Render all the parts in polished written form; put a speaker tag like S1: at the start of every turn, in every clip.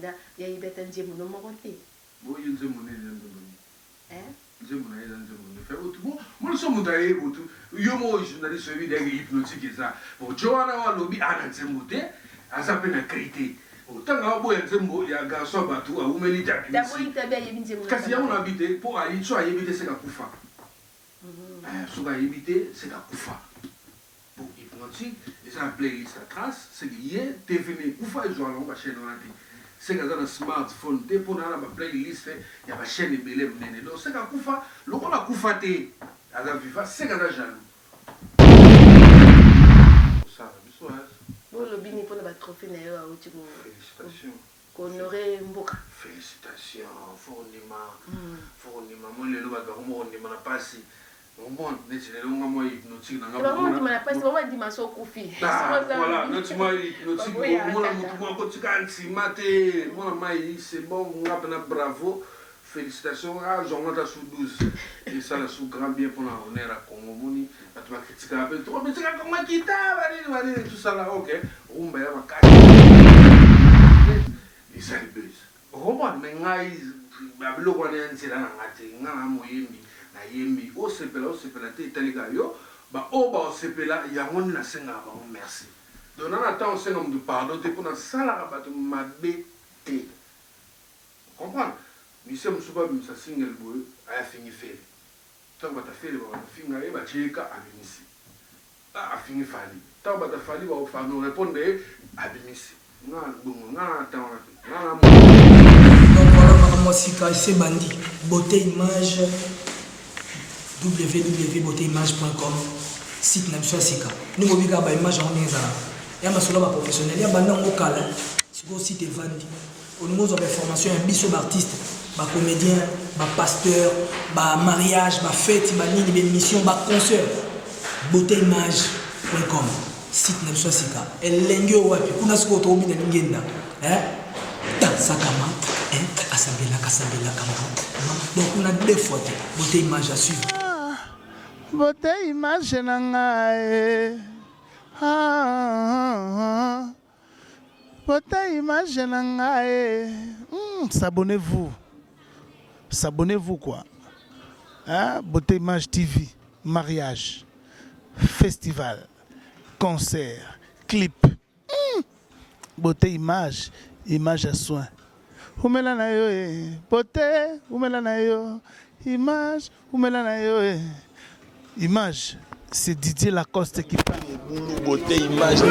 S1: Banda, il y a eu des gens qui m'ont monté.
S2: Oui, ils ont monté.
S1: Hein?
S2: Ils ont monté. Moi, je suis monté. Yo, journaliste, je suis hypnotique. Bon, Joanna, on a lobby à l'ensemble. À sa peine à critiquer. Tant qu'il y a un garçon bateau, à Oumeli,
S1: d'abord, il t'a bien évité.
S2: Parce qu'il y a un habité, pour aller, soit éviter, c'est la Koufa. Soit éviter, c'est la Koufa. Pour hypnotique, ils ont appelé sa trace, c'est qu'il y a devenu Koufa, ils ont allé chaîne en anti. C'est qu'il y a un smartphone, pour aller à playlist, il y a une chaîne de Belém. Donc, c'est la Koufa, le rôle de Koufa, c'est qu'il y a jaloux. Ça,
S1: le bini pour le trophée d'ailleurs au Timor.
S2: Félicitations.
S1: Honoré Mboka.
S2: Félicitations. Fournima. Moi le loba on n'a pas si. Bon, les longs mois hypnotique dans la.
S1: Moi on n'a pas si on dit ma so Kofi.
S2: Voilà, notre mois hypnotique. Moi quand tu canti maté, moi mai c'est bon, on a bien bravo. Félicitations à Jean-Marc sous 12. Et ça le sous grand bien pour la honneur à Congo. Tu vas critiquer un peu trop, mais c'est comme moi qui t'a, tout ça là, ok. On va y avoir 4. Et ça les buzz. Comment, mais je le connais, c'est là, on a moyembi, na yembi, au CPLA, t'es télégayo, bah, au bas, au CPLA, il y a un nasenga, merci. Donc, on attend, on sait comme de pardon, t'es pour la salle à battre ma bête. Comprends? Mais si on se bat, ça single boy, a fini faire. Tant que tu as fait le film, tu as fait abimisi. Ah, fini fali. Tant que tu as fait le film, nous répondons abimisi. Donc
S3: voilà, moi, c'est Bandi. Beauté image, www.beautéimage.com, site Namsua Sika. Nous avons une image en ligne. Il y a un solo professionnel, il y a un local. C'est le site Vandi. Au niveau de la formation, il y a un biseau d'artistes. Bah comédien, bah pasteur, bah mariage, bah fête, bah nini, bah émission, bah concert. Beautéimage.com, site Namsua Sika. Et l'engue wapi, kuna siko tobi na lingenda. Ta sakama, asambela kama. Donc on a deux fois Beautéimage à suivre.
S4: Beautéimage nangae. Beautéimage nangae. S'abonnez-vous. S'abonnez-vous quoi. Hein? Beautéimage TV, mariage, festival, concert, clip. Beautéimage, image à soin. Oumela na yo beauté, oumela na yo image, oumela na yo image. C'est Didier Lacoste qui parle.
S5: Beautéimage.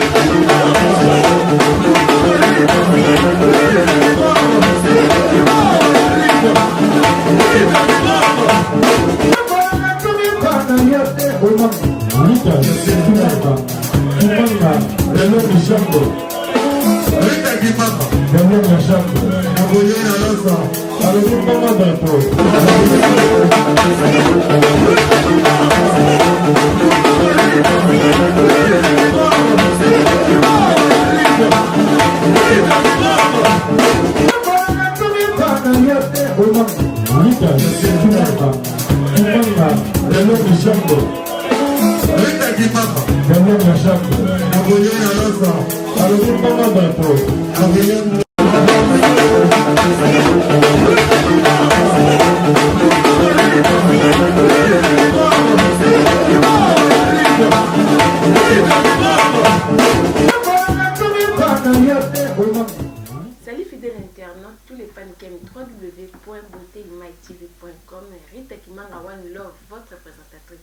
S1: Salut fidèles internautes, tous les fans qui aiment www.beautéimagetv.com, Rita Kimanga One Love, votre présentatrice.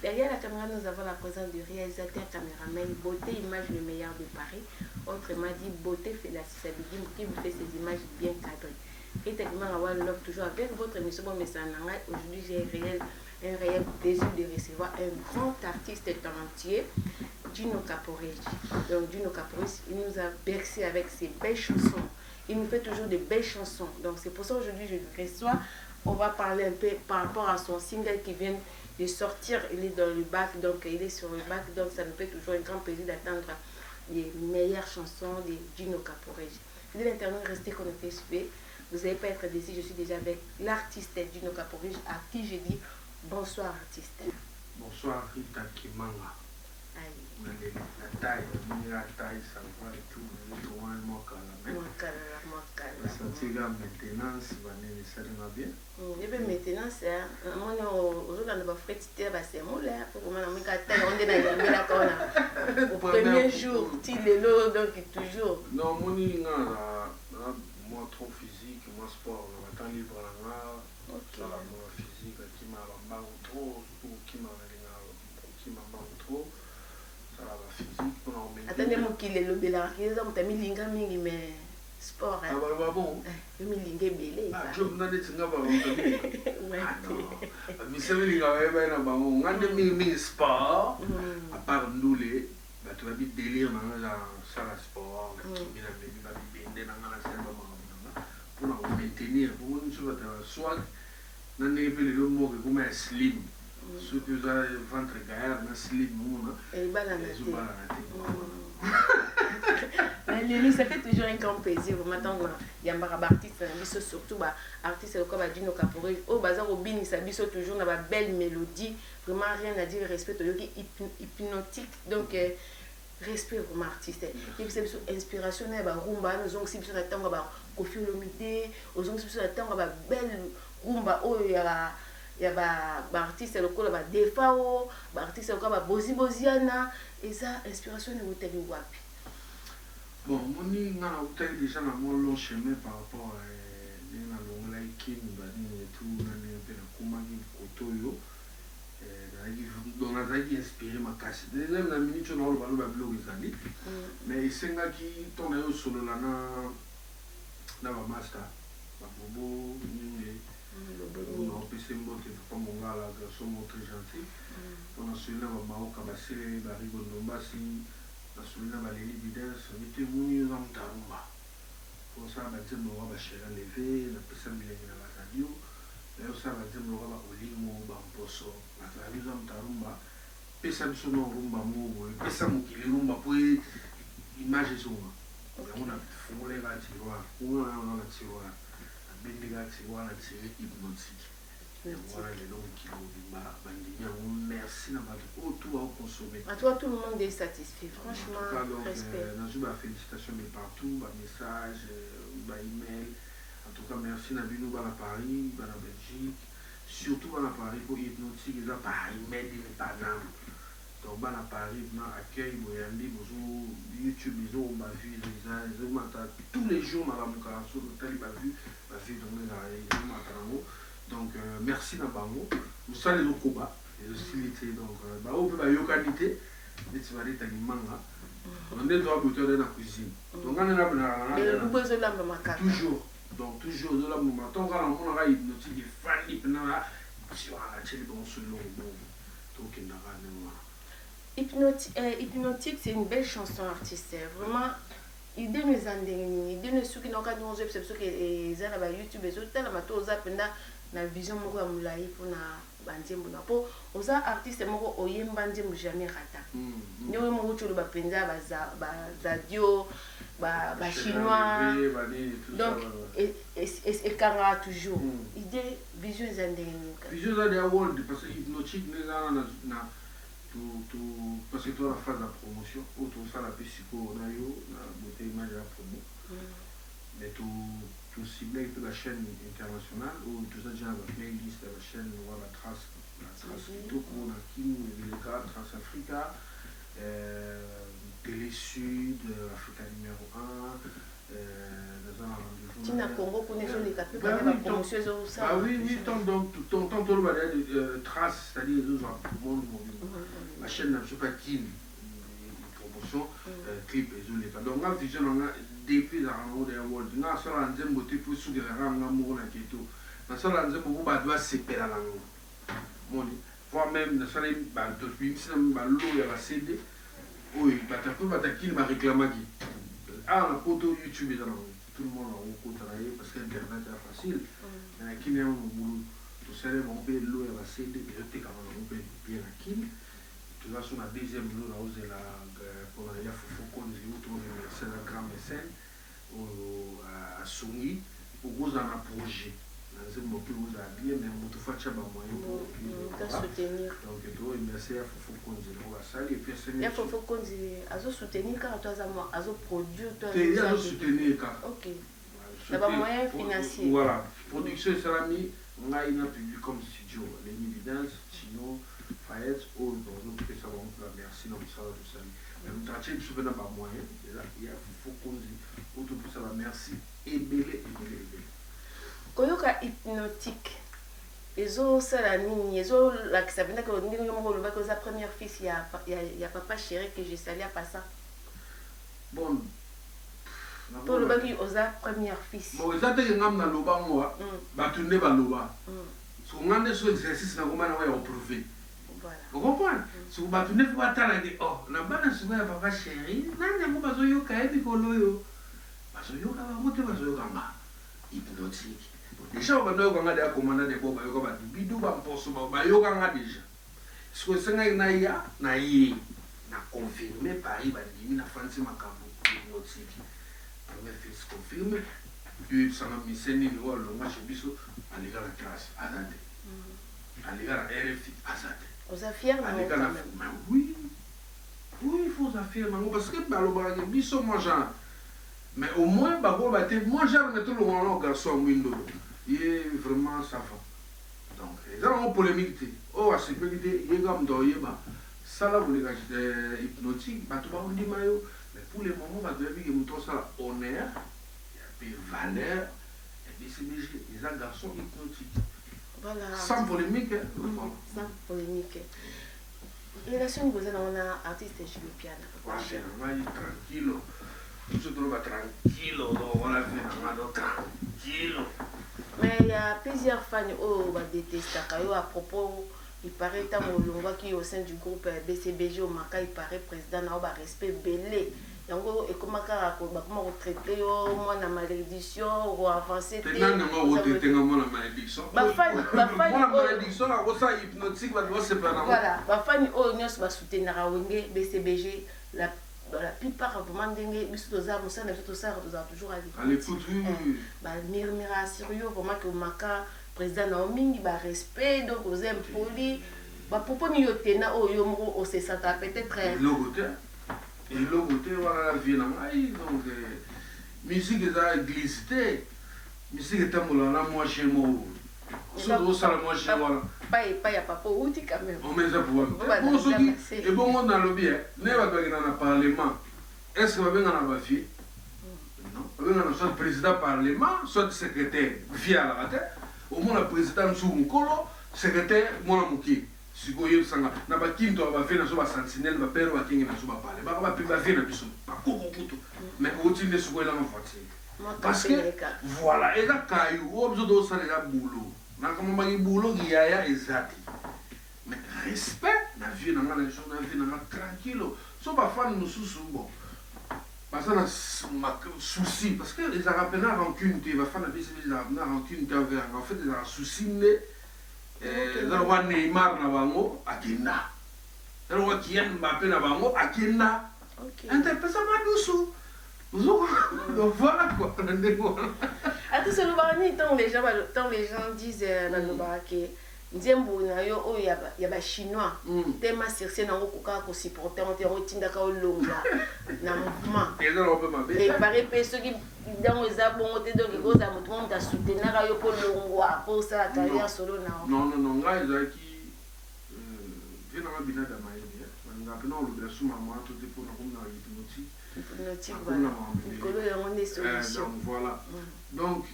S1: Derrière la caméra, nous avons la présence du réalisateur caméraman Beauté Image le meilleur de Paris, autrement dit Beauté Félacie Sabidim qui vous fait ces images bien cadrées. Rita Kimanga One Love, toujours avec votre émission Bon Messananga. Aujourd'hui, j'ai un réel désir de recevoir un grand artiste talentueux, Gino Caporigi. Donc Gino Caporigi, il nous a bercé avec ses belles chansons. Il nous fait toujours de belles chansons. Donc c'est pour ça aujourd'hui je le reçois. On va parler un peu par rapport à son single qui vient de sortir. Il est dans le bac, donc il est sur le bac. Donc ça nous fait toujours un grand plaisir d'attendre les meilleures chansons de Gino Caporigi. Vous êtes l'internet, restez connectés sur lui. Vous n'allez pas être déçus. Je suis déjà avec l'artiste Gino Caporigi à qui je dis bonsoir artiste.
S2: Bonsoir Rita Kimanga.
S1: Allez.
S2: la taille, la taille, ça va et tout, mais tout le monde la maintenance, ça va bien.
S1: Et bien maintenance, on va faire c'est moulin, pour qu'on au premier jour, donc toujours.
S2: Non, moi trop physique, moi sport, on va temps libre ça la physique, qui m'a trop, qui m'a trop.
S1: Attendez, mon qu'il est le bel tu as mis linga mingi mais sport.
S2: Ah bah bon.
S1: Tu as mis linga belé.
S2: Ah, je me dis que ouais. Mais c'est linga ouais bah bon, on a mis sport. À part nous les, bah tu vas vite délire dans la salle sport, qui vient de la binde dans la salle pour nous maintenir, pour nous soit dans les pays le mot comme slim. Ceux qui ont le ventre gaillard, slim,
S1: et Lili, ça fait toujours un grand plaisir. Maintenant, il y a un artiste, surtout artiste comme Dino Caporal, au bazar au bini, ça biso toujours dans la belle mélodie, vraiment rien à dire, respect hypnotique. Donc respect vraiment artiste. Et puis c'est inspiration, rumba, nous avons aussi besoin d'attendre Koffi Olomide, nous avons aussi besoin d'attendre belle rumba. Oh, il y a artiste le col Defao, artiste le Bozi Boziana, et ça inspiration est au wapi.
S2: Bon, on est déjà dans mon long chemin par rapport à la Kim, et tout, on a inspiré ma casse. Même la minute on a le blog mais c'est un qui tourne sur le na master, bobo, on peut se montrer comme on a la garçon très gentil. On a celui-là, Maoka Bassé, Barigo Nombasi, celui-là, Valérie Bidens, on était venus dans le Tarumba. Pour ça, on a dit que on va chérir levé, on a pu s'améliorer dans la radio. Là, on a dit que on va au limo, on poso, on a travaillé dans le Tarumba. Puis ça, on a rumba mou, puis ça, on a rumba pour imaginer ça. On a foulé la tiroir, on a la tiroir. C'est hypnotique. Voilà les longs qui merci d'avoir tout à consommer.
S1: À toi, tout le monde est satisfait. Franchement, respect.
S2: Félicitations de partout, message, email. En tout cas, merci Nabinou à Paris, à Belgique. Surtout à Paris pour hypnotique, ils ont par email, ils pas d'âme. Donc, à Paris, on accueille, YouTube, ils ont vu, tous les jours, Madame Karasso, l'hôtel, il m'a vu, donc merci Nabango. Nous sommes les Okoba, les hostilités, donc, on peut y qualité, mais tu vas dire que on est droit de la cuisine. Donc, on a toujours, donc toujours de la moment. Donc, on a hypnotique, il faut si on a acheté bon sur l'eau, donc il n'a
S1: pas. Hypnotique, c'est une belle chanson artiste. Vraiment, il donne les années, il donne ceux qui n'ont pas de c'est ceux qui sont YouTube et tout, tellement tout ça pendant la vision moko amulai pour na bandiembo na po oza artiste moko oyemba ndiembo jamais rata. Nyo mo mutu ba penza ba dio ba chinois. Donc et kanga toujours. Idée vision zandeni.
S2: Vision zandeni world parce que hypnotique na parce que toi la phase de promotion autour ça la psycho na yo na beauté image la promo mais tout ciblé pour la chaîne internationale ou tout ça déjà la playlist de la chaîne la trace tout pour la Kim Vileka Trace Africa Télé Sud Africa numéro 1
S1: Tina Congo connaissons les capes pour la promotion ça.
S2: Ah oui donc tout le monde trace c'est-à-dire les autres pour le monde la chaîne n'a pas qui promotion clip et les cas donc la vision on a depuis la rencontre des world na ça la nzembo beauté pour souder la ngamour na keto na ça la nzembo ba doit séparer la langue moni voire même na ça les ba depuis si na lo ya la CD oui ba ta pour ba ta qui m'a réclamé qui ah la photo YouTube là tout le monde a travaillé parce que internet est facile mais qui n'est un boulot tout ça les on peut lo ya la CD et te quand on peut bien la qui tu vas sur la deuxième jour là où c'est la pour la Fofo Konzi ou c'est un grand mécène à Songi pour vous en un projet dans un mot plus vous habillé, mais vous faites un moyen pour
S1: soutenir.
S2: Donc, merci à Fofo Konzi, on va saluer. Et puis, c'est
S1: il faut Konzi, à soutenir car toi, à produire, toi,
S2: à soutenir car.
S1: Ok. D'abord, moyen financier.
S2: Voilà. Production et Salami, on a une public comme studio, les Évidence, Chino, Fayette, ou dans notre ça va merci, non, ça va le salut. Mais nous traitons de souvenir par moyen, il y a Fofo Konzi, ou tout ça va merci, et belé.
S1: Koyoka hypnotique. Les autres, c'est la ligne. Les autres, là, qui s'appelle que la première fille, il y a papa chéri que j'ai salé à passer.
S2: Bon.
S1: Pour le bac, il y a première fille.
S2: Bon, ça, c'est que nous avons loba moi, batourner ba loba. Si on a des exercices, on a prouvé.
S1: Voilà.
S2: Vous comprenez? Si vous batournez, vous attendez, oh, la banane, c'est papa chéri, non, pas yo kae bikolo. Parce que yo ka monter, parce que yo ka hypnotique. Déjà, on va des commandes de boba, yo ka bidou ba poso ba yo ka déjà. Ce que c'est na confirmer Paris ba dimi na France makambo hypnotique. On fait confirmer. Puis ça m'a mis scène ni wala nga chebiso aliga la classe azade. Aliga la RFI azade.
S1: Vous affirmez
S2: oui. Oui, il faut affirmer parce que baloba biso moi genre mais au moins babo ba te moi genre mettre le grand garçon window. Il est vraiment ça va. Donc les gens ont polémique. Oh à sécurité, il gam do yeba. Ça là vous les hypnotique, ba to ba on dit mayo. Mais pour le moment, on va dire que nous avons ça honneur, et puis valeur, et puis c'est des garçons hypnotiques.
S1: Voilà.
S2: Sans polémique.
S1: Sans polémique. Relation que vous avez, on a artiste chez le piano.
S2: C'est tranquille. Tout se trouve tranquille. On a vu tranquille.
S1: Mais il y a plusieurs fans qui ont détesté à propos. Il paraît que qui au sein du groupe BCBG au Maka, il paraît président n'a respect belé. Et comment traiter moi la malédiction ou avancer.
S2: La malédiction. Voilà.
S1: Ma famille va soutenir BCBG. La plupart vraiment toujours à
S2: l'écoute.
S1: Mira sérieux vraiment que Maka président Naomi ba respect donc aux impolis ba propos ni yotena o yomro o se sata peut-être
S2: et logoté voilà la vie na mai donc musique za glissé musique est amolana moi chez moi so ça moi chez moi
S1: pas ya papa outi quand même
S2: on met ça pour bon so qui et bon on dans le bien ne va pas dans le parlement est-ce que va bien dans la vie non va bien dans soit président parlement soit secrétaire via la tête au moins le président Mukolo, secrétaire Mouki. Si vous voyez ça, na ba kinto ba vena so ba sentinelle ba père ba kinga so ba parler. Ba pe ba vena biso. Ba koko mais au tinde so la voiture. Parce que voilà, et là caillou, au besoin de ça les boulot. Na comme ba boulot qui ya exact. Mais respect na vie na les gens na vie na tranquille. So ba fan nous sous bon. Parce que souci, parce que les Arabes n'ont rancune, ils vont faire des Arabes n'ont rancune, en fait, ils ont souci, ils ont Neymar na bango, akina. Ils ont Kylian Mbappé na bango, akina. Interprète ça ma doucou. Voilà quoi.
S1: À tout ce moment, tant les gens disent dans le baraquet. Nzembo na yo o ya ba chinois tema circé na koka ko supporter on te rotinda ka olonga na mouvement et paraît pe ceux qui dans les abons te donc ko za mutu on ta soutenir ka yo po longwa po sa carrière solo na
S2: non ngai za ki vina ma bina da mai ni na pena lo de suma moi tout pour na comme na hypnotique
S1: voilà kolo ya on est solution
S2: donc voilà donc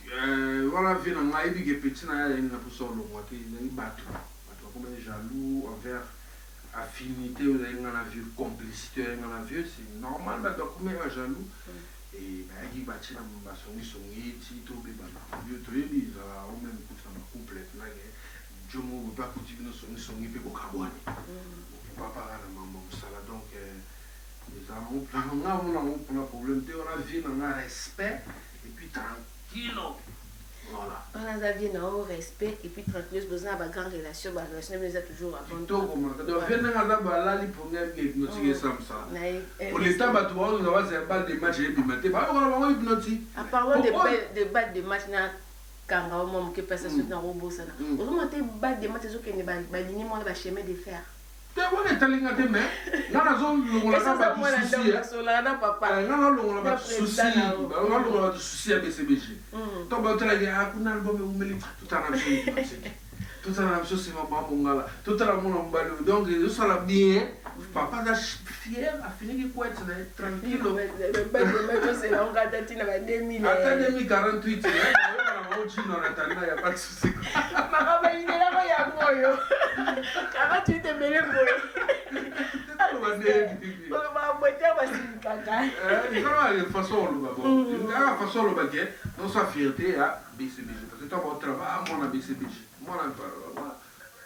S2: voilà vina ngai bi ke petit na ya na pour solo moi te ni bato comme jaloux envers affinité ou dans la vie complicité dans la vie c'est normal mais donc comme jaloux et bah qui bâtit na mbasongi songi ti to be ba yo to yebi za au même coup ça complète na je mo pas continuer songi pe ko kabwani pas parler na maman ça donc les amours on a un problème on a vie on a respect et puis tranquille voilà
S1: on a vie on a respect et puis tranquille besoin de grande relation ba relation mais toujours avant
S2: donc donc venir à la li pour même hypnotique ça pour l'état ba tu vas avoir des balles de match et puis matin ba on va hypnotique
S1: en parlant de balles de match na kanga au moment que personne sur na robot ça na ozomonte ba de mate zo kende ba ligne mo ba chemin de fer
S2: te wana talinga te me ngana zo longola na ba souci
S1: sola na papa
S2: ngana longola ba souci ngana longola ba souci ya BCBG to ba tala ya kuna album umeli tutana mso c'est ma mongala tutana mona mbalo donc je sala bien papa da fier a fini quoi être tranquille
S1: mais c'est la ngata tina ba 2000
S2: ata 2048 na ochino na tana ya pas de souci
S1: makaba ine la ya ngoyo kaka tu te mele ngoyo ba botia ba sikaka
S2: la façon le babo la façon le baguette dans sa fierté à BCBG parce que toi mon travail mon BCBG moi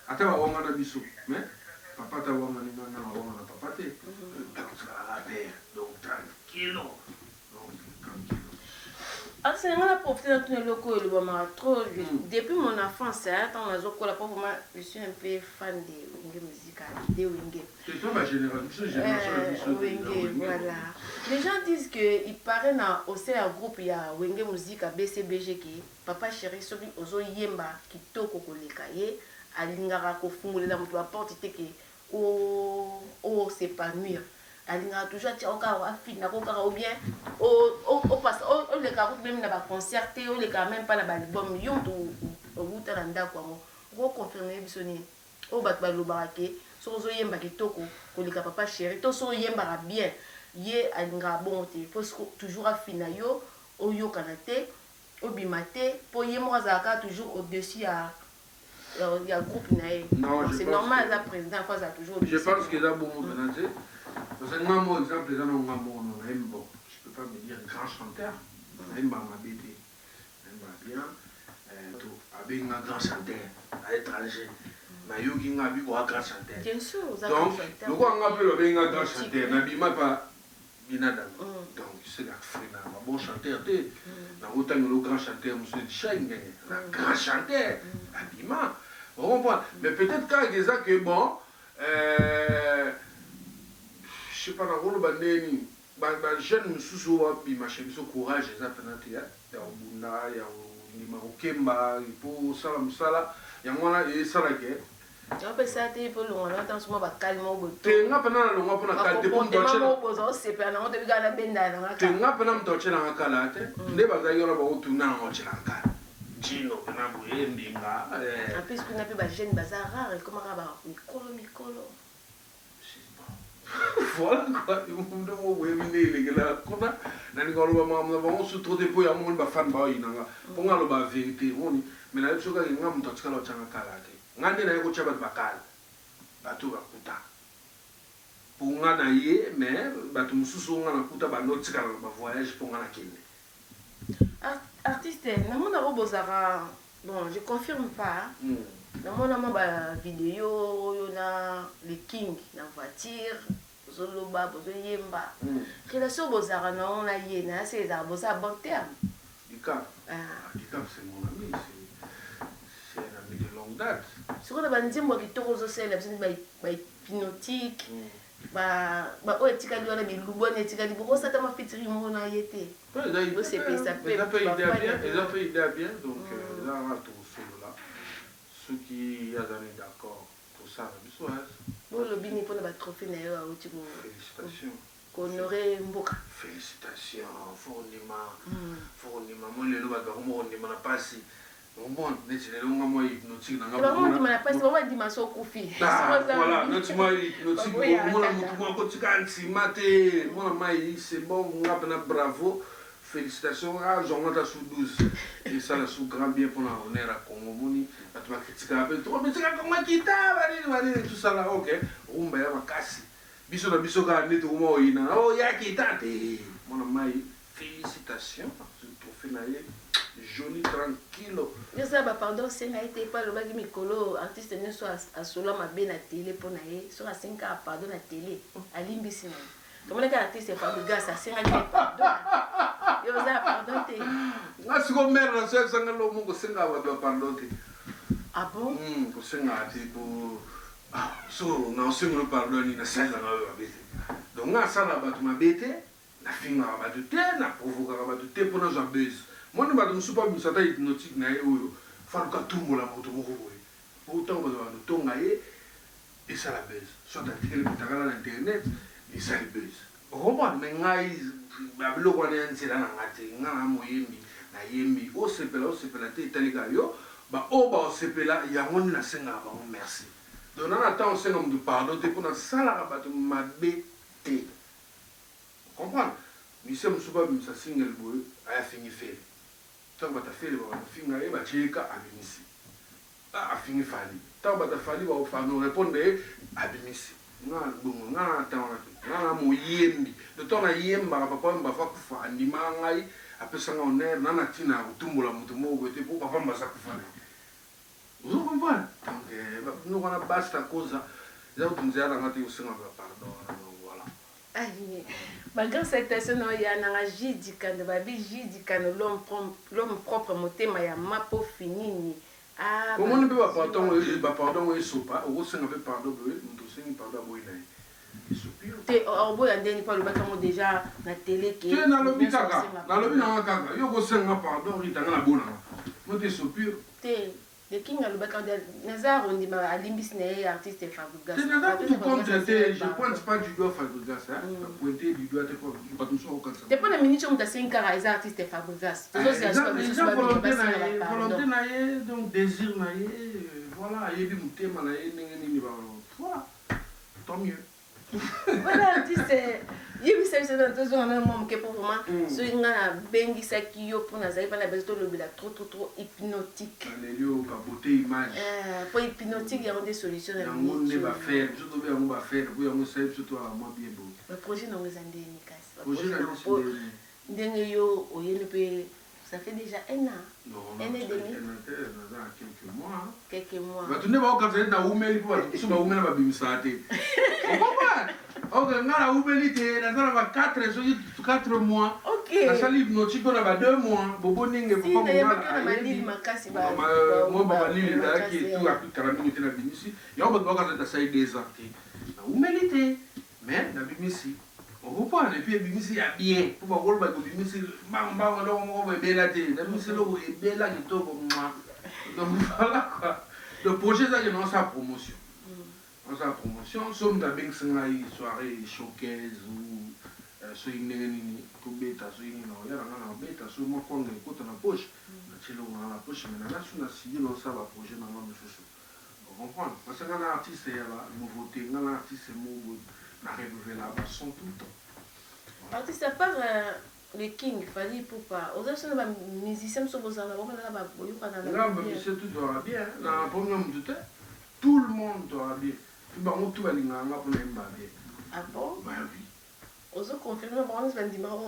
S2: ata ba wanga na biso mais papa ta wanga ni na wanga na papa te donc tranquille
S1: ah c'est on a profité de tous les locaux et le bama trop depuis mon enfance quand on a joué la pauvre moi je suis un peu fan de Wenge musical de Wenge
S2: c'est toi ma génération
S1: Wenge voilà les gens disent que il paraît na au sein un groupe il y a Wenge musique à BCBG qui papa chéri soki ozo yemba kitoko koleka ye alingaka ko fungolela mutu ba porte te ke o s'épanouir alingaka toujours tia okara afina kokara ou bien o passe o le ka même na ba concerté o le ka même pas na ba album yo to o buta na ndako ngo ko confirmer biso ni o bat ba lobaka ke so ozo yemba kitoko koleka papa chéri to so yemba bien ye alingaka bon te faut toujours afina yo o yo kanate au bimate pour y avoir toujours au-dessus à il y a groupe c'est normal la président fois ça toujours
S2: je pense que là bon maintenant parce que moi exemple là on a bon je peux pas me dire grand chanteur même ma BD même bien tout avec un grand chanteur à l'étranger na yogi ngabi ko grand chanteur
S1: bien sûr
S2: donc le quoi on appelle le grand chanteur na bima pas binada donc c'est la frina un bon chanteur té na autant le grand chanteur monsieur Cheng un grand chanteur abima on voit mais peut-être quand ils a que bon je sais pas na rolo baneni ba jeune mususu wa bima chemiso courage ça penate ya bunda ya ni marokemba pour sala musala ya ngona et sala ke
S1: on peut ça te pour long longtemps sur ba calme au bout
S2: te nga pena na longa pona kalite pour ndoche
S1: na bozo c'est pas na on te biga na benda na
S2: te nga pena mtoche na kala te nde baza yola ba utuna na ngoche na kala jino pena boye mbinga
S1: en plus qu'on a pu ba jeune bazar rare comment ba mikolo
S2: voilà quoi mundo mo boye minele gela kona nani ngolo ba mamna ba on se trop de po ya mon ba fan ba inanga ponga lo ba vérité moni mais na yosoka nga mtoche kala changa kala te ngande na yeko chaba bakala bato bakuta ponga na ye mais bato mususu nga na kuta ba notika ba voyage ponga na kende
S1: artiste na mona robozara bon je confirme pas na mona ba vidéo yo na le king na voiture zoloba bozo yemba relation bozara na on la ye na c'est ça boza bon terme
S2: Dika c'est mon ami c'est un ami de longue date
S1: sur la bandimbo qui toko zo sel ba hypnotique ba o etika liona bi lubone etika li boko sata ma fitiri mo na yete
S2: c'est ça ça fait idée bien donc là on va tout solo là ceux qui y a d'amis d'accord pour ça la bisouaz
S1: bon le bini pour ba trophée na yo a uti ko
S2: félicitations
S1: honorer mboka
S2: félicitations fournima mo le lo ba ko mo ndima na pasi bon neti le longa mo hypnotique na
S1: ngaba mo ndima na pasi ba di maso kufi
S2: voilà neti mo hypnotique mo na mutu mo ko tikanti mate mo na mai c'est bon ngapa na bravo félicitations à Jonathan sous 12 et ça la sous grand bien pour la honneur à Congo moni tu vas critiquer un peu trop mais c'est comment kita va tout ça là OK rumba ya makasi biso na biso ka neto mo ina oh ya kita te mon mai félicitations ce trophée na ye joli tranquille
S1: je sais pas pardon c'est n'a été pas le bagi mikolo artiste ne soit à solo ma bien na télé pour na ye sur à 5 ans pardon na télé à limbisi na comment les artistes pas de gars ça c'est un pardon yo za pardon te
S2: nga siko mère na so sanga lo mungu singa wa pardon te
S1: ah bon
S2: ko singa te ko so na singa pardon ni na sala na wa bete donc nga sala ba tu ma bete na finga ba tu te na provoka ba tu te pour na zo buzz Moi, je ne suis pas hypnotique, faluka tumbola moto moko boye autant que nous tonga et ça la baisse soit article bitaka na internet et ça la baisse roman mais ngai bablo kwa nzela na ngate ngana moyembi na yembi o sepela te talika yo ba o ba sepela ya ngoni na senga ba merci donc na temps senga mu pardon te pour sala ba to mabe te comprendre monsieur musuba bimsa single boy aya fini fait tant que tu as fait le film, tu as abimisi. Ah, fini fali. Tant que tu as fait le film, nous répondons abimisi. Non, non, attends, non, mon yembi. Le temps na yemba, papa m'a fait kufa, animangai, après ça on est, nana tina, tumbo la mutumo, gote pour papa m'a fait kufa. Vous comprenez? Donc, nous on a basta cause. Là où tu nous as rencontré aussi, on va pardon, voilà.
S1: Malgré cette personne, il y a un agi du canne, l'homme propre, motema ya mapo fini. Ah.
S2: Comment on peut pas pardon, et sopa, ou c'est un peu pardon, nous pardon,
S1: te orbo ya ndeni pa lobaka mo déjà na télé ke
S2: te na lobi kaka na lobi na kaka yo ko senga pardon ritanga na bona mo te sopir
S1: te de kinga lobaka Nazar on dit ba alimbis na artiste Fabregas
S2: te na tout compte te je pointe pas du doigt Fabregas hein pointer du doigt te pas tout ça au cas
S1: te pona minute on ta 5 ans les artistes Fabregas toujours c'est ça
S2: volonté na ye donc désir na ye voilà yebi mutema na ye ndenge nini ba voilà tant mieux.
S1: Voilà, artiste, il y a eu dans deux ans, moi, que pour moi, ce qui a bengi sakio pour Nazari, pas la base de l'objet trop hypnotique.
S2: Alléluia, beauté image.
S1: Pour hypnotique, il y a des solutions.
S2: Il y a un monde qui va faire, surtout il y a un monde qui va faire, il y a un monde qui va faire, surtout à moi bien beau.
S1: Le projet n'a pas été efficace.
S2: Le projet n'a pas été efficace.
S1: Ça fait déjà un an.
S2: Non,
S1: un an et demi.
S2: Quelques mois.
S1: Quelques mois.
S2: Tu n'es pas quand tu es dans Oumeli pour tu sois Oumeli va bien s'arrêter. On comprend. Ok, on a Oumeli tu dans 4 mois.
S1: Ok.
S2: La salle hypnotique on a 2 mois. Bobo ninge
S1: bobo moi
S2: ba lili là qui est tout à plus 40 minutes na bimisi. Ya on va quand tu as 2 ans. Na Oumeli te mais na bimisi. On comprend et puis bimisi ya bien pour ba gol ba bimisi mbanga lo mo ba bela te na bimisi lo e bela ki to ko moi. Donc voilà quoi. Le projet ça c'est sa promotion. Dans sa promotion, somme da beng sengai soirée showcase ou so ineni ko beta so ineni no ya na beta so mo ko ngai ko na poche. Na chelo na poche mais na suna si no ça va projet na mo mususu. On comprend parce que un artiste ya la nouveauté, un artiste mo na révéler la son tout le temps.
S1: Artiste à part les King, Fali Poupa, aux autres musiciens sont beaux en avant, là bas, vous avez
S2: là, c'est tout doit bien. Dans la première minute, tout le monde doit bien. Tout le monde va bien.
S1: Ah bon?
S2: Bah oui.
S1: Aux autres confirmés,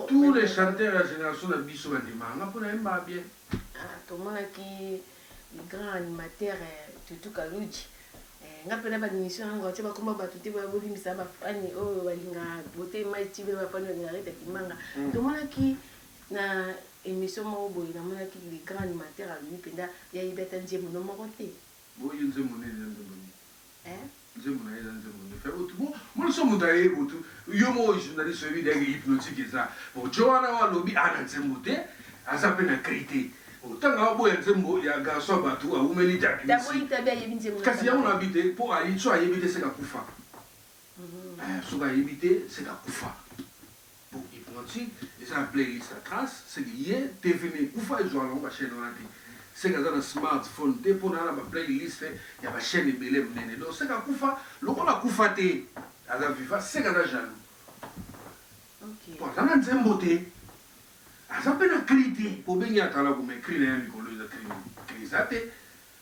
S2: tous les chanteurs de la génération de Bissou pour bien.
S1: Ah, tout le monde qui est grand animateur, Tutu Kalouji. Ngapena ba mission ngo tsheba komba ba tuti ba bolimisa ba fani o balinga bote mai tibe ba fani nga rete kimanga to mona ki na émission mo boy na mona ki les grands animateurs a lui penda ya ibeta nzemu no mo kote
S2: bo nzemu ne nzemu na nzemu fait autrement moi so mudaye botu yo mo journaliste vidéo hypnotique ça bon Joanna wa lobi ana nzemu te asa pena crité Tanga boya nzembo ya garçon batu a umeli takisi.
S1: D'abord il t'a bien yebinzembo.
S2: Kasi ya on habité pour aller soit yebité c'est ka kufa. Soit yebité c'est ka kufa. Pour hypnotique, et ça playlist la trace, c'est que hier devenu kufa ils ont longa chaîne on a dit. C'est que dans un smartphone te pour na ba playlist ya ba chaîne belé mnene. Donc c'est ka kufa, loko la kufa te. Ala viva c'est ka jaloux.
S1: OK.
S2: Pour ça nzembo te. Ça peut être critiqué pour bien y attendre comme écrit les Nicolas de crisate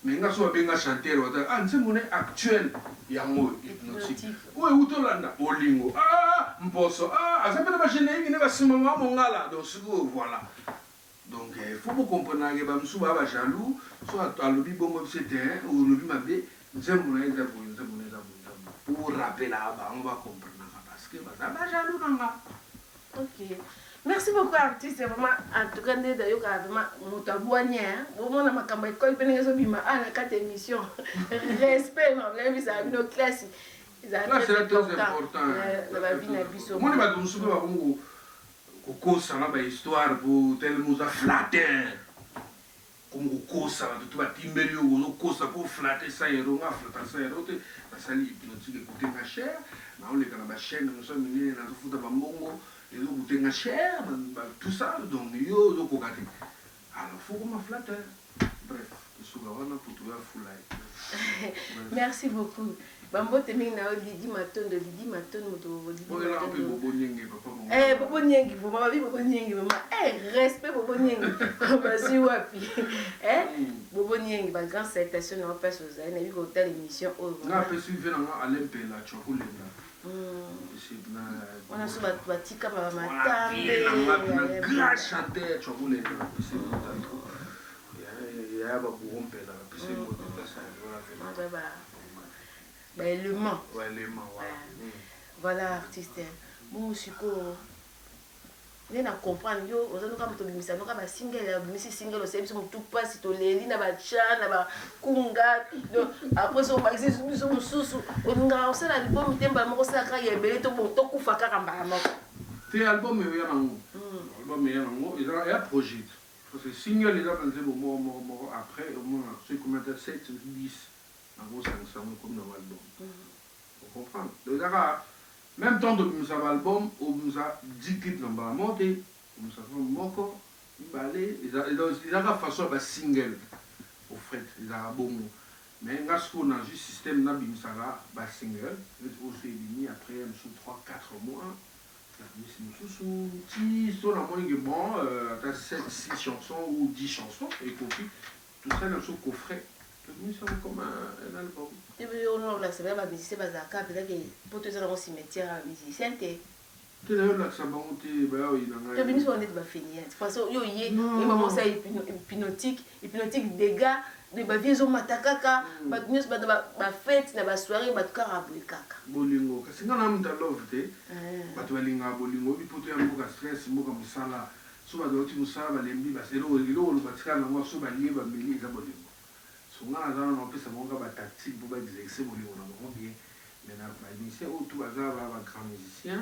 S2: mais nga so bien chanter ah c'est mon actuel ya mo hypnotique ouais utolanda olingo ah mposo ah ça peut être gêné il ne va se moment mongala donc voilà donc il faut vous comprendre que ba msuba ba jaloux soit à lobi bongo c'était ou lobi mabe c'est mon pour rappeler là on va comprendre parce que ba jaloux nanga.
S1: OK. Merci beaucoup artiste vraiment en tout cas d'ailleurs vraiment motabouanye au moins ma campagne école penezo bima na quatre émission respect non les ça nos classes
S2: c'est très important
S1: la vie na biso
S2: moi ne va donc souper ba bongo kokosa na bahistoire po tel moza flatter comme kokosa bato to batimbeli oyo ozokosa po flatter sa hero nga flatter sa hero te nasali hypnotique ekute nga cher naoleka na bachaîne moso minene nazofuta bambongo ezokute nga cher tout ça donc yo ozokoka te alors faut koma flatter bref esuka wana po toya fulai.
S1: Merci beaucoup. Bambo teming na Lidi Matondo moto Lidi Matondo.
S2: Bobo Nyenge papa.
S1: Bobo Nyenge, vous m'avez Bobo Nyenge maman. Respect Bobo Nyenge. Basi wapi. Bobo Nyenge, ba grande salutation na passe aux aïe na vu hôtel émission au.
S2: Na pesu vena na alempe la chokolena.
S1: On a souvent batika ba
S2: matambe. Na grâce chanter chokolena. Ya ba burompela pesu moto ça voilà.
S1: L'élément.
S2: Ouais, l'élément, voilà.
S1: Voilà, artiste. Bon, je suis quoi. On a comprendre yo, on a nous comme bimisa, nous comme single, bimisi single, c'est bien tout pas si to leli na ba chan, na ba kunga. Donc après ça on va essayer nous sommes sous on a aussi l'album temba moko saka ya belé to bon to kufa kaka mbala moko.
S2: Té album yo ya nango. Album yo ya nango, il y a projet. Parce que single les gens pensent bon après au moins c'est combien de 7 10 en gros ça nous comme dans l'album. Vous comprenez? Donc même temps de nous avoir album, on nous a 10 clips dans la montée, on nous a fait moko, balé, ils ont la façon de single au fait, ils ont bon mot. Mais on a juste système na bimsala ba single, on s'est mis après sous 3-4 mois. Sous petit sur la moyenne bon, t'as 7-6 chansons ou 10 chansons et copie, tout ça dans ce coffret. Nous sommes comme un album.
S1: Et puis on a c'est bien musicien bazaka peut-être que pour tous dans cimetière musicien t'es.
S2: Tu là là ça monter bah oui dans.
S1: Tu bien on est ba finir. Parce que yo yé et maman ça hypnotique dégâts de ba vieux matakaka ba news ba fête na ba soirée ba karabu kaka.
S2: Bolingo kasi ngana mta love te. Ba to linga bolingo bi poto ya mboka stress mboka musala. So ba do ti musala ba lembi ba selo lo ba tikana ngwa so ba lieba meli za bolingo. On a un peu de tactique pour exercer mon bien. Mais les musiciens, tout un grand musicien,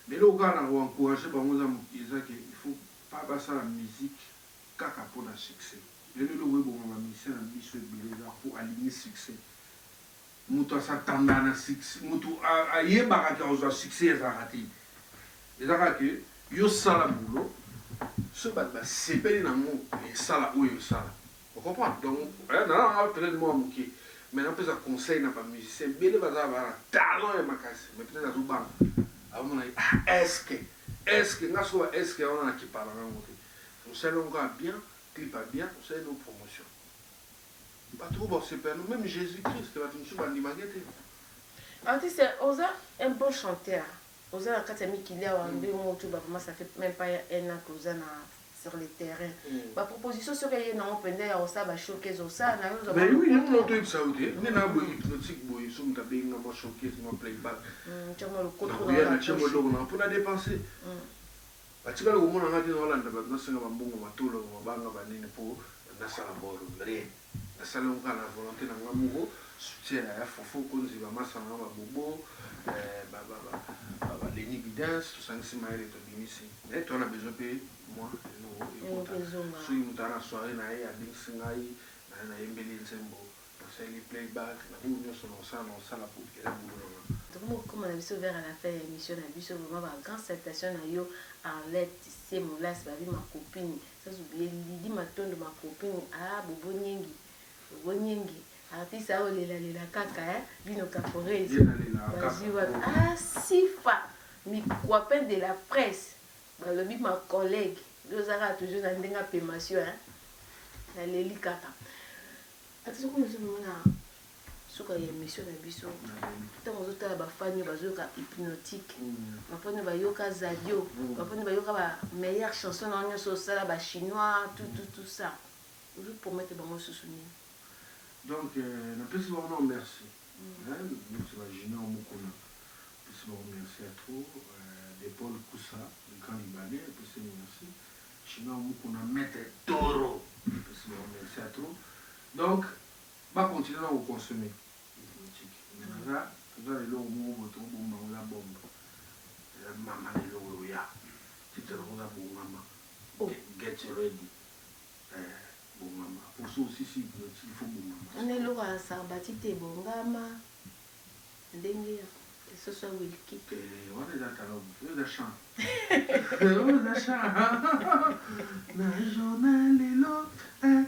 S2: mais là, on a encouragé, il ne faut pas passer la musique pour le succès. Le musicien pour aligner le succès. Moutou s'attendait à succès. Moutou a eu un succès. Il a dit que yo sala boulot. Ce bat c'est pas dans mon sala ou yo sala. Vous comprenez? Donc non peut-être moi qui mais on peut ça conseil n'a pas musicien bien va avoir talent et makasi mais peut-être à ban à mon avis est-ce que n'a soit est-ce que on a qui parle en côté on sait on va bien clip pas bien on sait nos promotions pas trop bon c'est pas nous même Jésus-Christ va nous sur bandi magete
S1: artiste osa un bon chanteur osa la katami qu'il y a en deux mois tout bah ça fait même pas un an que osa sur le terrain. Ma proposition serait non open d'air ça va choquer ça na nous
S2: mais oui nous on doit ça outé mais na bo hypnotique bo ils sont tapés na mo choquer mo playback
S1: tu as le contrôle
S2: na tu mo lo na pour la dépenser ba tika lo mo na ngati no landa ba no senga bambungu matulo mo banga ba nini po na sala bolo re na sala on kana volonté na ngamugo soutien ya fofo konzi ba masa na ba bobo les Nibidens, tout ça, c'est ma élève de Bimisi. Et tu as besoin de moi, si nous avons la soirée, nous avons des singaï, nous avons des nzembo, nous avons des playback, nous avons ça la pour que
S1: donc comme on a vu vers à la fin de l'émission, on a vu vraiment une grande salutation à yo Arlette, c'est mon là, c'est ma copine. Ça s'oublie, Lidi Matondo ma copine, ah Bobo Nyengi. Artiste a olé la kaka hein bino caporé ah sifa mi copain de la presse bah le ma collègue nous a toujours dans une pémation hein la leli kaka attention comme nous sommes là suka ya émission na biso tant aux autres ba fanyo bazoka hypnotique ba fanyo ba yoka zadio ba fanyo ba yoka ba meilleure chanson na nyoso sala ba chinois tout ça vous promettez ba mo soutenir.
S2: Donc, nous pouvons vous remercier. Nous imaginons beaucoup. Nous pouvons remercier à trop. Paul Koussa, le grand Libanais, nous pouvons remercier. Sinon, nous pouvons mettre taureau. Nous pouvons remercier à trop. Donc, on va continuer à consommer. Nous Nous allons au la bombe. Maman est là, ya. Tu te rends à bon maman. Get ready. Bon maman. Pour ça aussi, il faut bon maman.
S1: On est là à Sarbatite, bon maman. Dengue. Ce soit Wilkie.
S2: On est dans le chant. On est chant. Na journal est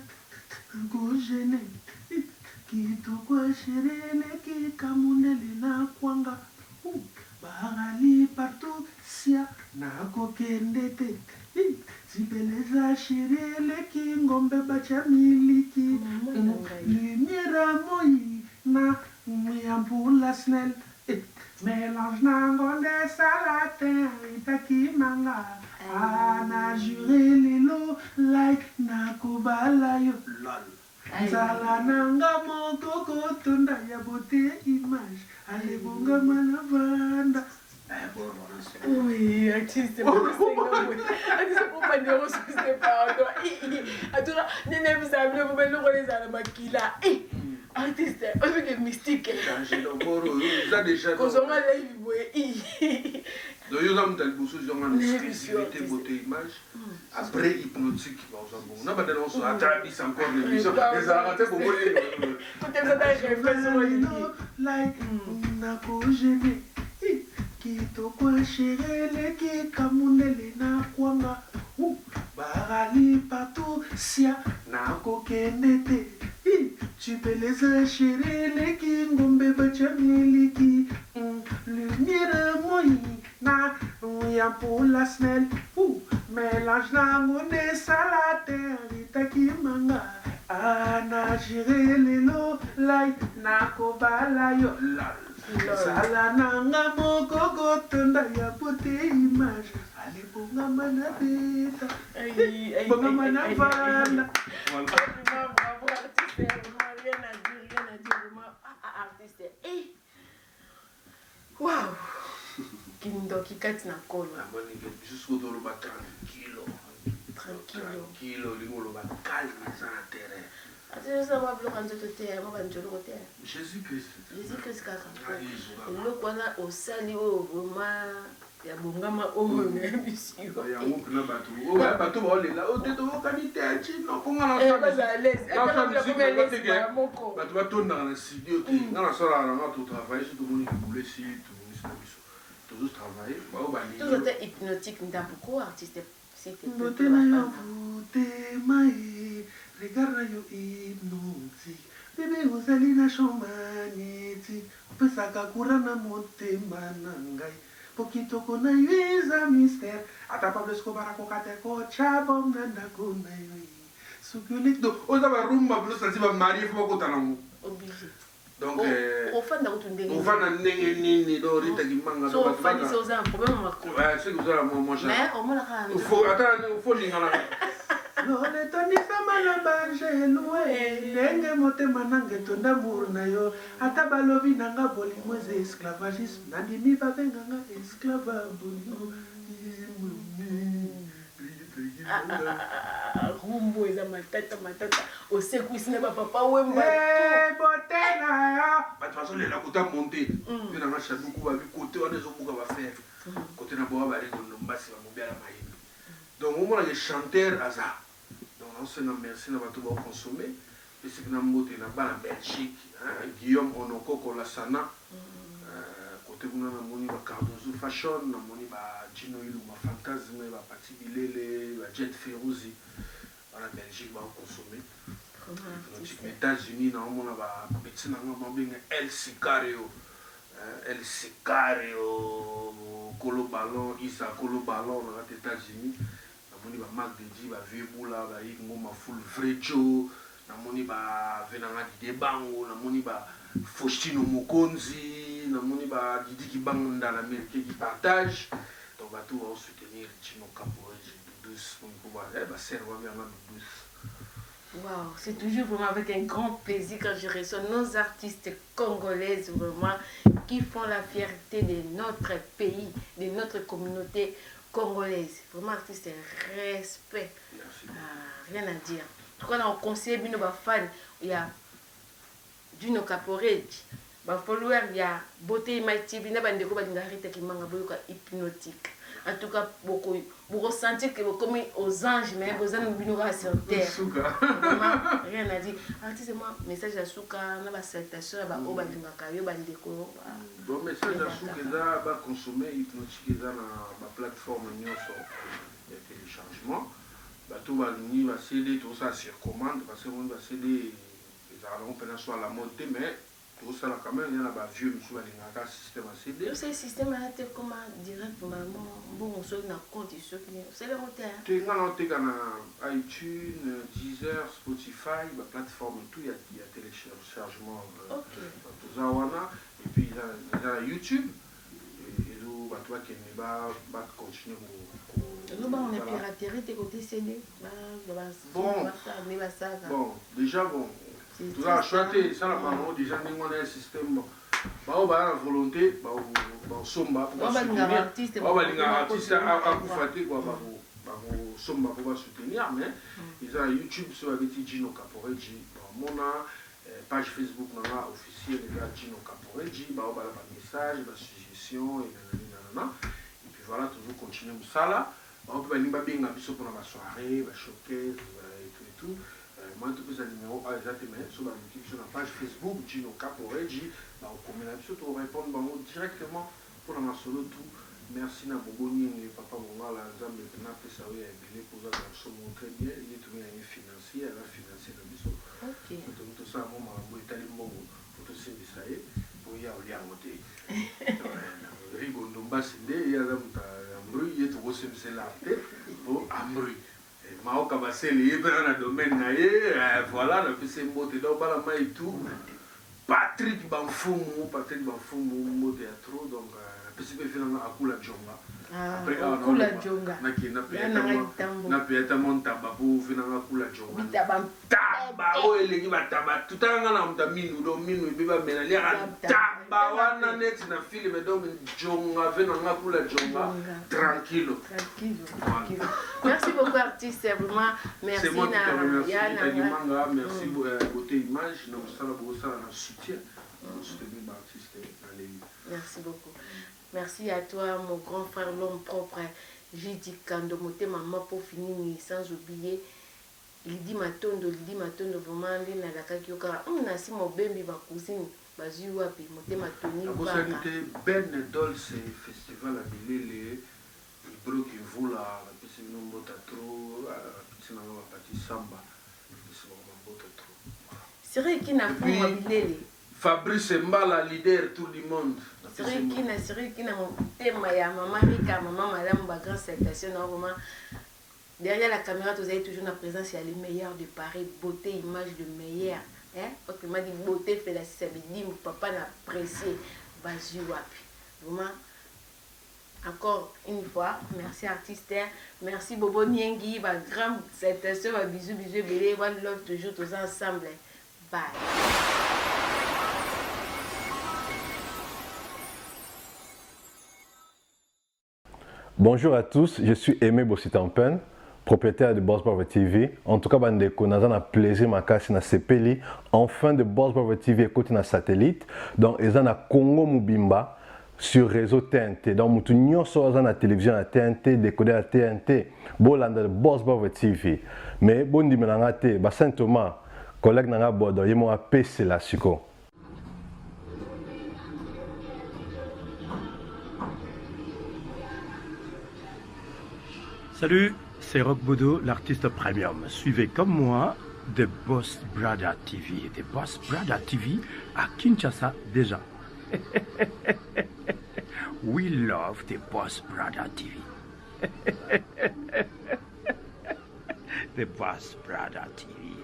S2: gojene. Kitokwa shirele kikamundele na kwanga. Bahali partout sia na kokendete. Sipeleza shirele kingombe bacha miliki. Lumière moi na muyambula snell. Mélange nangonde salatin itaki manga. Ana juré lelo like na kubala yo lol. Zala nanga moko kotunda ya beauté image. Ale bonga manavanda.
S1: Oui, artiste, c'est pas artiste, pour pas dire ce que c'est pas. Attends, n'est vous savez, vous mettez le les alamakila. Artiste, on fait des mystiques.
S2: Ça déjà.
S1: Quand on a les
S2: donc, il y a des choses qui ont exclusivité, beauté, image. Après, hypnotique, on a des choses à traduire encore les visions. Les arrêtés pour moi.
S1: Quand tu as fait
S2: like, nako gêné. Kitokwa shirele kikamundele na kwanga. Barali partout, sia nako kendete. Tu peux les enchirer, les kingombe bachamiliki. Lumière moi na ya pour la snell. Mélange na ngone salade itaki manga. Ana jire lelo like na kobala yo lol. Sala nanga moko gotonda ya beauté image. Ale bonga manabeta. Bonga manavanda.
S1: Bravo artiste, rien à dire vraiment. Artiste. Waouh. Kindo kikati na kolo.
S2: Jusqu'au dolo ba tranquillo. Tranquillo, lingolo ba calme sans terrain.
S1: Ça va bloquer tout terre, moi je le côté.
S2: Jésus-Christ.
S1: Jésus-Christ kaka. Le kwana osali o vraiment ya bongama o monsieur.
S2: Ya mukuna batu. O batu ba olela o teto o kanite achi no konga na
S1: sa. Pas à l'aise.
S2: Batu ba tonda na studio ki. Ngana sora na ma tout travailler sur tout le monde qui voulait si tout le monde se toujours travailler. Ba o ba ni.
S1: Tout était hypnotique nda pourquoi artiste c'était
S2: beauté na yo beauté mai. Regarde yo hypnotique. Bébé uzali na shomaniti. Pesaka kurana motema nangai. Pokitoko na yuiza mystère. Ata Pablo Escobar kokate ko chabom nanda kuna yui. Sukulik do. Oza ba rumba blo sa ziba marié fo ko tanango.
S1: Obligé.
S2: Donc
S1: ofanda kutundenge.
S2: Ofanda ndenge nini do rita kimanga
S1: do. So fani so za problème mako.
S2: Ouais, c'est que ça mon cher.
S1: Mais au moins la.
S2: Faut attendre, faut lingala.
S4: Lole toni sama na banje loué ndenge motema nange tonda mur na yo ata balobi nanga bolingo eza esclavagisme nandimi babenganga esclave bolingo
S1: rumbo eza matata osekwisi na bapapa wemba
S4: bote na yo
S2: bato bazolela kota monte mpe nanga shaduku babi kote wana ezobuka bafere kote na boa baregondo mbasi bamobiala mayini donc omona ke chanteur aza on se merci na bato ba consommer et c'est que na mbote na bana Belgique Guillaume Onokoko Lasana côté kuna na moni ba Cardozo Fashion na moni ba Gino Iluma Fantasme ba Pati Bilele ba Jet Ferouzi na Belgique ba consommer aux États-Unis na mona ba petit na ngamba binga El Sicario Colo Ballon Isa Colo Ballon na États-Unis namoni ba Marc Deji ba Vieboula ba Ngoma Full Frecho namoni ba Venanga Didebango namoni ba Faustino Mokonzi namoni ba Didi Kibanda la Amérique qui partage donc ba tout va soutenir Chino Capoeira douce pour ba serva bien na douce.
S1: Waouh, c'est toujours vraiment avec un grand plaisir quand je reçois nos artistes congolaises vraiment qui font la fierté de notre pays, de notre communauté congolaise. Vraiment artiste, respect.
S2: Merci.
S1: Rien à dire. En tout cas, on conseille bien nos fans. Il y a Juno Caporet, follower ya Beauté Image TV na bandeko balinga Rita Kimanga boyoka hypnotique. En tout cas, vous ressentez que vous commis aux anges, mais vous avez une sur terre. Rien à dire. C'est moi, message à Souka, on a ma salutation, on a bandeko.
S2: Bon, message à Souka, on va consommer hypnotique dans la plateforme de téléchargement. Tout va venir, va céder tout ça sur commande, parce qu'on va céder, on peut soit la montée, mais tout ça quand même, il y a un vieux monsieur qui a un système à céder.
S1: Ce système a été comment directement, bon, on se n'a compte, c'est le moteur.
S2: Tu es dans iTunes, Deezer, Spotify, la plateforme, tout, il y a téléchargement. Et puis il y a YouTube, et là, tu vas continuer.
S1: Nous, on est piraterie, t'es côté CD.
S2: Bon, déjà, bon. Tout ça, choisir, ça, déjà, nous avons un système. On a la volonté, on somba pour soutenir. On a un artiste à somba pour soutenir, mais ils ont YouTube sur la Gino Caporeji. On a page Facebook officielle de Gino Caporeji. On a un message, des suggestions, et puis voilà, toujours continuer ça là. On peut aller bien pour la soirée, la showcase, et tout. Moi, tout le numéro exactement sur la page Facebook, Gino Caporeji. On répond directement pour la solo tout. Merci à Boboni et Papa Monga, la Zambie, qui n'a pas essayé de poser la somme très bien. Il est tout bien financier, elle a financé le biseau. Tout ça, moi, je suis allé pour tout ça, pour y aller à monter. Rigondo Bassinde, il y a un bruit, il y a tout aussi l'arte pour Ambru. Maoka Basseli, il y a un domaine, voilà, on a fait ces mots, dans Balama et tout. Patrick Banfoumou, mot théâtre, donc, je suis fait un Akula Djonga. Après,
S1: Akula Djonga.
S2: Na pieta montaba pour finir Akula Djonga. Taba, oh, il est taba, tout le monde a mis nous, il biba menalia, taba, wana net na film, donc Djonga, venant Akula Djonga, tranquille.
S1: Merci beaucoup, artiste, vraiment. Merci,
S2: Yana. Merci, Beauté Image, nous sommes soutien.
S1: Merci beaucoup. Merci à toi, mon grand frère, l'homme propre, Jidi Kando, Moté Maman, pour finir, sans oublier, Lidi Matondo, vraiment, Lina Lakakioka, on a si mon bébé, ma cousine, Baziwa, puis Moté Matoni.
S2: Ben Dolce Festival à Bilele, il bloque une voula, la piscine non botatro, la piscine non partie samba,
S1: c'est vrai qu'il n'a pas Bilele.
S2: Fabrice Mbala, leader tout le monde.
S1: C'est vrai qu'il a mon thème, maman Rika, maman madame, ma grande salutation, vraiment. Derrière la caméra, vous avez toujours la présence, il y a les meilleurs de Paris, beauté, image, le meilleur. Autrement dit, beauté, fait la samedi, mon papa n'a apprécié. Vraiment, encore une fois, merci artiste, merci Bobo Niengi, ma grande salutation, bisous, bébé, one love, toujours tous ensemble. Bye.
S5: Bonjour à tous, je suis Aimé Bossitampen, propriétaire de Boss Brother TV. En tout cas, bandeko, nous avons un plaisir makasi na sepeli. Enfin de Boss Brother TV écoute na satellite. Donc, ils ont na Congo Mubimba sur réseau TNT. Donc, mutu nyonso aza na télévision à TNT, décodé à TNT. Bolanda de Boss Brother TV. Mais bon dimenanga te, ba Saint Thomas, collègue nanga bodo, yemo a PC la siko.
S6: Salut, c'est Rock Bodo, l'artiste premium. Suivez comme moi The Boss Brother TV. The Boss Brother TV à Kinshasa déjà. We love The Boss Brother TV. The Boss Brother TV.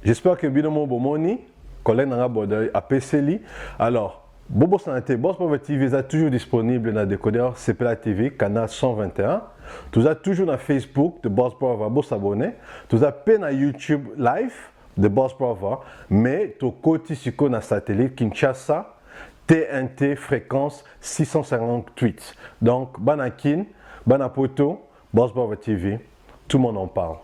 S5: J'espère que Binomo Bomoni, collègue Nanga Bodoy, a PCLI. Alors, Bobo Santé, Boss Brother TV est toujours disponible dans le décodeur CPLA TV, canal 121. Tu as toujours dans Facebook de Boss Brother, vous s'abonner. Tu as peine à YouTube Live de Boss Brother, mais tu as côté sur le satellite Kinshasa, TNT fréquence 658. Donc, Banakin, Banapoto, Boss Brother TV, tout le monde en parle.